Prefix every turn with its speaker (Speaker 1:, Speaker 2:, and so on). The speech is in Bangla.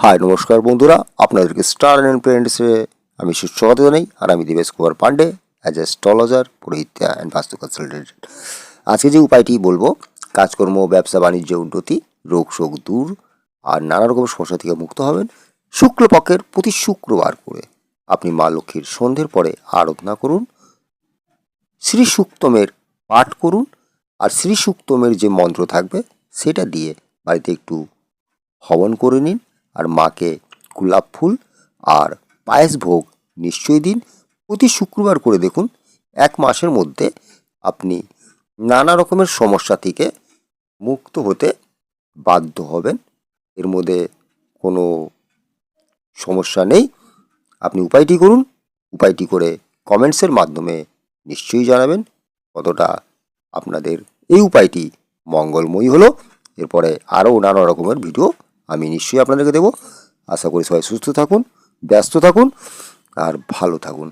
Speaker 1: হাই নমস্কার বন্ধুরা, আপনাদেরকে স্টার অ্যান্ড প্রেন্টসে আমি সুস্বাগত জানাই। আর আমি দেবেশ কুমার পান্ডে, অ্যাজ এ স্ট্রোলজার, পুরোহিত অ্যান্ড বাস্তু কনসালটেন্ট। আজকে যে উপায়টি বলবো, কাজকর্ম, ব্যবসা বাণিজ্য উন্নতি, রোগ শোক দূর আর নানা রকম সমস্যা থেকে মুক্ত হবেন শুক্লপক্ষের প্রতি শুক্রবার করে। আপনি মা লক্ষ্মীর সন্ধ্যের পরে আরাধনা করুন, শ্রী সুক্তমের পাঠ করুন, আর শ্রী সুক্তমের যে মন্ত্র থাকবে সেটা দিয়ে বাড়িতে একটু হবন করে নিন। আর মাকে গোলাপ ফুল আর পায়েস ভোগ নিশ্চয়ই দিন। প্রতি শুক্রবার করে দেখুন, 1 মাসের মধ্যে আপনি নানা রকমের সমস্যা থেকে মুক্ত হতে বাধ্য হবেন। এর মধ্যে কোনো সমস্যা নেই। আপনি উপায়টি করুন, উপায়টি করে কমেন্টসের মাধ্যমে নিশ্চয়ই জানাবেন কতটা আপনাদের এই উপায়টি মঙ্গলময়ী হলো। এরপরে আরও নানা রকমের ভিডিও আমি নিশ্চয়ই আপনাদেরকে দেবো। আশা করি সবাই সুস্থ থাকুন, ব্যস্ত থাকুন আর ভালো থাকুন।